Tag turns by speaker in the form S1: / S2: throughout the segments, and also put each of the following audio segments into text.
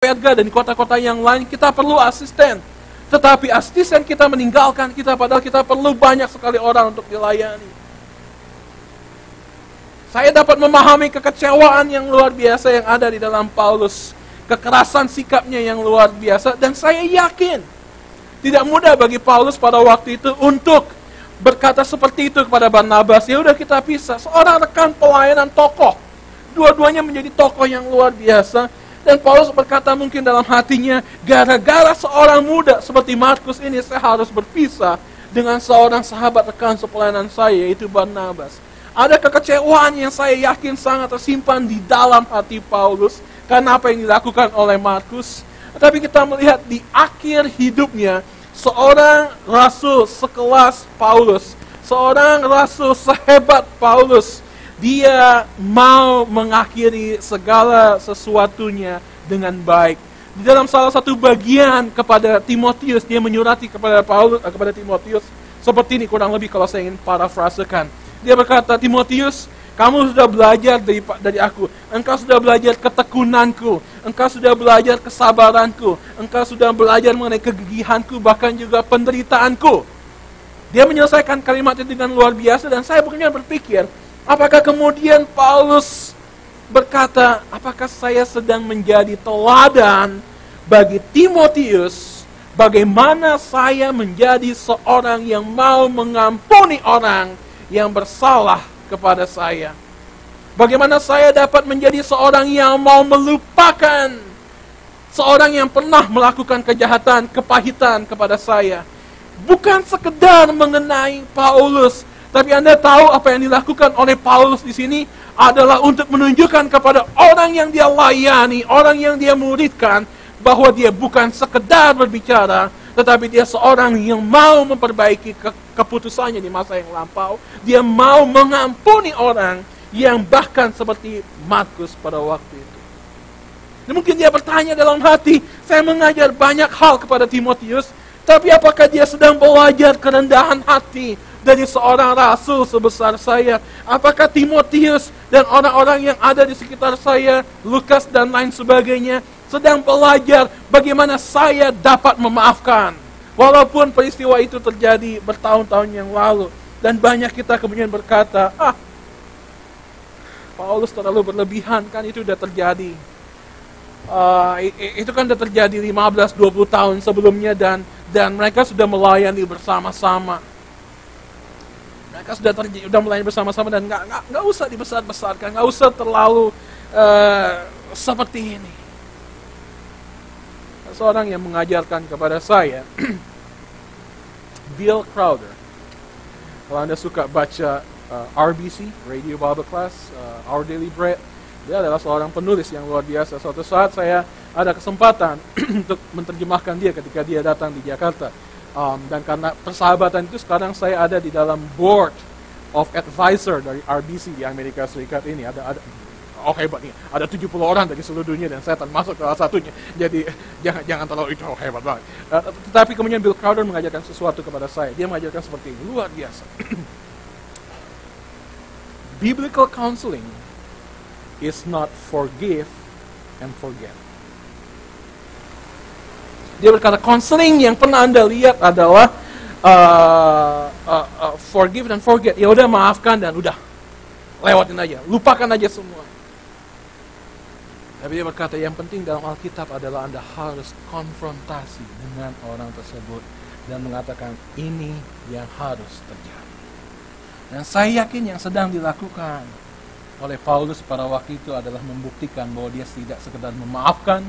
S1: Perga dan di kota-kota yang lain, kita perlu asisten. Tetapi asisten kita meninggalkan kita, padahal kita perlu banyak sekali orang untuk dilayani. Saya dapat memahami kekecewaan yang luar biasa yang ada di dalam Paulus. Kekerasan sikapnya yang luar biasa. Dan saya yakin, tidak mudah bagi Paulus pada waktu itu untuk berkata seperti itu kepada Barnabas. Ya udah kita pisah. Seorang rekan pelayanan tokoh. Dua-duanya menjadi tokoh yang luar biasa. Dan Paulus berkata mungkin dalam hatinya, gara-gara seorang muda seperti Markus ini, saya harus berpisah dengan seorang sahabat rekan sepelayanan saya, yaitu Barnabas. Ada kekecewaan yang saya yakin sangat tersimpan di dalam hati Paulus karena apa yang dilakukan oleh Markus. Tetapi kita melihat di akhir hidupnya, seorang rasul sekelas Paulus, seorang rasul sehebat Paulus, dia mau mengakhiri segala sesuatunya dengan baik. Di dalam salah satu bagian kepada Timotius, dia menyurati kepada Timotius seperti ini kurang lebih kalau saya ingin parafrasekan. Dia berkata, Timotius, kamu sudah belajar dari aku. Engkau sudah belajar ketekunanku. Engkau sudah belajar kesabaranku. Engkau sudah belajar mengenai kegigihanku, bahkan juga penderitaanku. Dia menyelesaikan kalimat itu dengan luar biasa, dan saya kemudian berpikir, apakah kemudian Paulus berkata, apakah saya sedang menjadi teladan bagi Timotius, bagaimana saya menjadi seorang yang mau mengampuni orang yang bersalah kepada saya. Bagaimana saya dapat menjadi seorang yang mau melupakan seorang yang pernah melakukan kejahatan, kepahitan kepada saya. Bukan sekedar mengenai Paulus, tapi Anda tahu apa yang dilakukan oleh Paulus di sini adalah untuk menunjukkan kepada orang yang dia layani, orang yang dia muridkan, bahwa dia bukan sekedar berbicara, tetapi dia seorang yang mau memperbaiki keputusannya di masa yang lampau. Dia mau mengampuni orang yang bahkan seperti Markus pada waktu itu. Dan mungkin dia bertanya dalam hati, saya mengajar banyak hal kepada Timotius, tapi apakah dia sedang belajar kerendahan hati dari seorang rasul sebesar saya? Apakah Timotius dan orang-orang yang ada di sekitar saya, Lukas dan lain sebagainya, sedang belajar bagaimana saya dapat memaafkan? Walaupun peristiwa itu terjadi bertahun-tahun yang lalu. Dan banyak kita kemudian berkata, Paulus terlalu berlebihan, kan itu sudah terjadi. Itu kan sudah terjadi 15-20 tahun sebelumnya, dan mereka sudah melayani bersama-sama. Mereka sudah melayani bersama-sama, dan nggak usah dibesar-besarkan, nggak usah terlalu seperti ini. Seorang yang mengajarkan kepada saya, Bill Crowder. Kalau Anda suka baca RBC, Radio Bible Class, Our Daily Bread, dia adalah seorang penulis yang luar biasa. Suatu saat saya ada kesempatan untuk menerjemahkan dia ketika dia datang di Jakarta. Dan karena persahabatan itu, sekarang saya ada di dalam board of advisor dari RBC di Amerika Serikat ini. Hebat nih, ada 70 orang dari seluruh dunia dan saya termasuk salah satunya. Jadi jangan terlalu itu hebat banget. Tetapi kemudian Bill Crowder mengajarkan sesuatu kepada saya. Dia mengajarkan seperti ini, luar biasa. Biblical counseling is not forgive and forget. Dia berkata, counseling yang pernah Anda lihat adalah forgive dan forget. Ya udah, maafkan dan udah, lewatin aja, lupakan aja semua. Tapi dia berkata, yang penting dalam Alkitab adalah Anda harus konfrontasi dengan orang tersebut dan mengatakan ini yang harus terjadi. Dan saya yakin yang sedang dilakukan oleh Paulus pada waktu itu adalah membuktikan bahwa dia tidak sekedar memaafkan,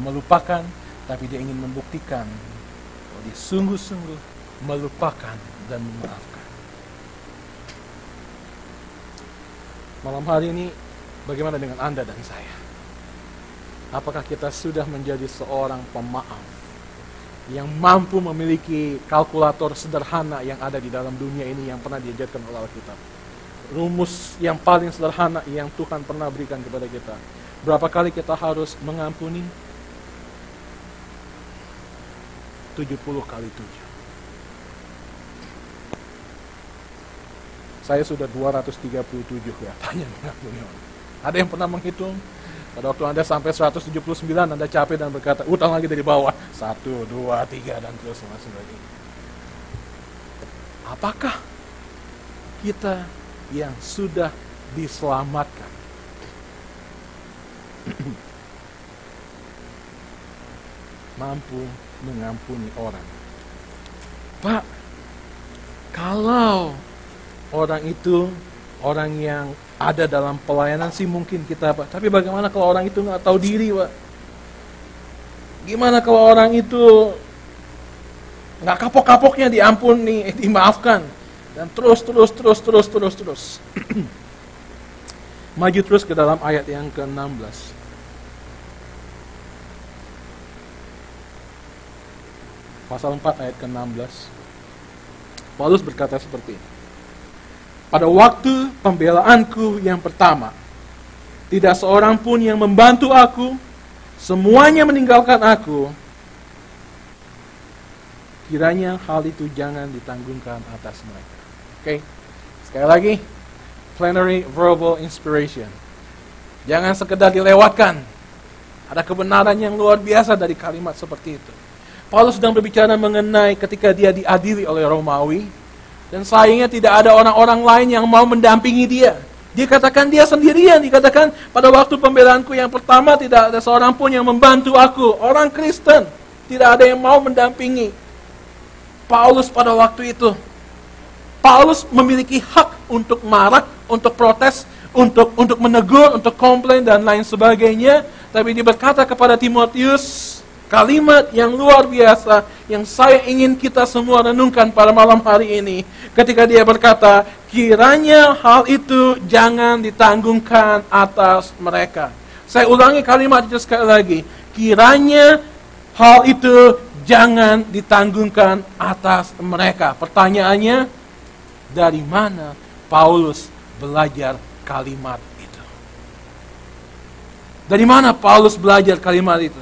S1: melupakan, tapi dia ingin membuktikan bahwa dia sungguh-sungguh melupakan dan memaafkan. Malam hari ini, bagaimana dengan Anda dan saya? Apakah kita sudah menjadi seorang pemaaf yang mampu memiliki kalkulator sederhana yang ada di dalam dunia ini yang pernah diajarkan oleh Alkitab? Rumus yang paling sederhana yang Tuhan pernah berikan kepada kita. Berapa kali kita harus mengampuni? 70 kali 7. Saya sudah 237 ya, tanya mengampuni orang. Ada yang pernah menghitung? Pada waktu Anda sampai 179, Anda capek dan berkata, utang lagi dari bawah. 1, 2, 3, dan terus sebagainya. Apakah kita yang sudah diselamatkan mampu mengampuni orang? Pak, kalau orang itu orang yang ada dalam pelayanan sih mungkin kita, Pak. Tapi bagaimana kalau orang itu nggak tahu diri, Pak? Gimana kalau orang itu nggak kapok-kapoknya diampuni, dimaafkan, dan terus. Maju terus ke dalam ayat yang ke-16. Pasal 4 ayat ke-16. Paulus berkata seperti ini. Pada waktu pembelaanku yang pertama, tidak seorang pun yang membantu aku, semuanya meninggalkan aku. Kiranya hal itu jangan ditanggungkan atas mereka. Oke, sekali lagi, plenary verbal inspiration. Jangan sekedar dilewatkan. Ada kebenaran yang luar biasa dari kalimat seperti itu. Paulus sedang berbicara mengenai ketika dia diadili oleh Romawi, dan sayangnya tidak ada orang-orang lain yang mau mendampingi dia. Dia katakan dia sendirian, dikatakan pada waktu pembelaanku yang pertama tidak ada seorang pun yang membantu aku. Orang Kristen, tidak ada yang mau mendampingi Paulus pada waktu itu. Paulus memiliki hak untuk marah, untuk protes, untuk menegur, untuk komplain dan lain sebagainya. Tapi dia berkata kepada Timotius, kalimat yang luar biasa yang saya ingin kita semua renungkan pada malam hari ini. Ketika dia berkata, kiranya hal itu jangan ditanggungkan atas mereka. Saya ulangi kalimat itu sekali lagi. Kiranya hal itu jangan ditanggungkan atas mereka. Pertanyaannya, dari mana Paulus belajar kalimat itu? Dari mana Paulus belajar kalimat itu?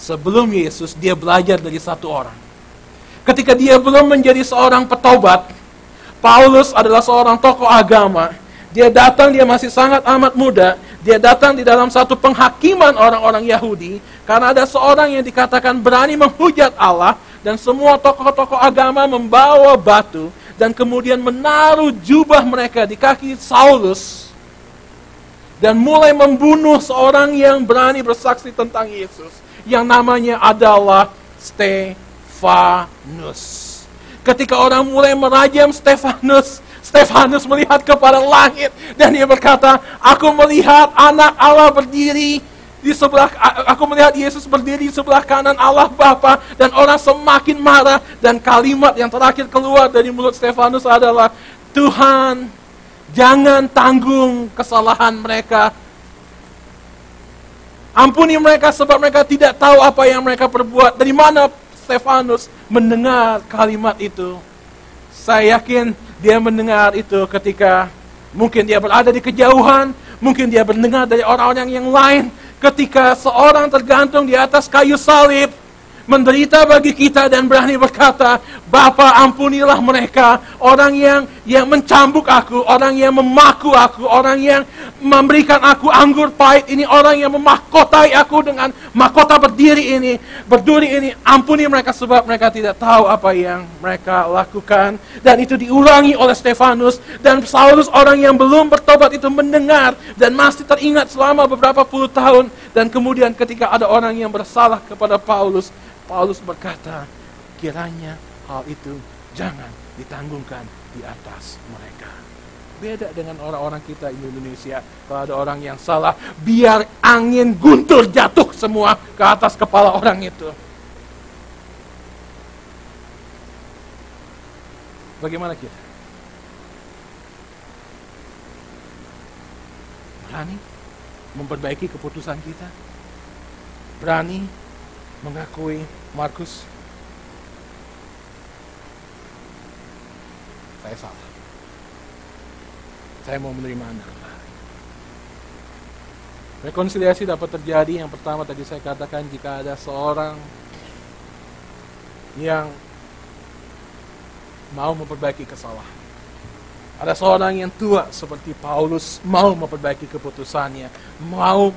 S1: Sebelum Yesus, dia belajar dari satu orang. Ketika dia belum menjadi seorang petobat, Paulus adalah seorang tokoh agama. Dia datang, dia masih sangat amat muda. Dia datang di dalam satu penghakiman orang-orang Yahudi, karena ada seorang yang dikatakan berani menghujat Allah, dan semua tokoh-tokoh agama membawa batu, dan kemudian menaruh jubah mereka di kaki Saulus, dan mulai membunuh seorang yang berani bersaksi tentang Yesus, yang namanya adalah Stefanus. Ketika orang mulai merajam Stefanus melihat kepada langit, dan dia berkata, aku melihat anak Allah berdiri di sebelah, aku melihat Yesus berdiri di sebelah kanan Allah Bapa, dan orang semakin marah, dan kalimat yang terakhir keluar dari mulut Stefanus adalah, Tuhan, jangan tanggung kesalahan mereka. Ampuni mereka sebab mereka tidak tahu apa yang mereka perbuat. Dari mana Stefanus mendengar kalimat itu? Saya yakin dia mendengar itu ketika mungkin dia berada di kejauhan, mungkin dia mendengar dari orang-orang yang lain. Ketika seorang tergantung di atas kayu salib, menderita bagi kita dan berani berkata, Bapa ampunilah mereka, orang yang mencambuk aku, orang yang memaku aku, orang yang memberikan aku anggur pahit ini, orang yang memahkotai aku dengan mahkota berduri ini, ampuni mereka sebab mereka tidak tahu apa yang mereka lakukan. Dan itu diulangi oleh Stefanus, dan Saulus orang yang belum bertobat itu mendengar dan masih teringat selama beberapa puluh tahun. Dan kemudian ketika ada orang yang bersalah kepada Paulus berkata, kiranya hal itu jangan ditanggungkan di atas mereka. Beda dengan orang-orang kita di Indonesia. Kalau ada orang yang salah, biar angin guntur jatuh semua ke atas kepala orang itu. Bagaimana kita? Berani memperbaiki keputusan kita? Berani mengakui Markus, saya salah. Saya mau menerima Anda kembali. Rekonsiliasi dapat terjadi. Yang pertama tadi saya katakan, jika ada seorang yang mau memperbaiki kesalahan. Ada seorang yang tua seperti Paulus mau memperbaiki keputusannya, mau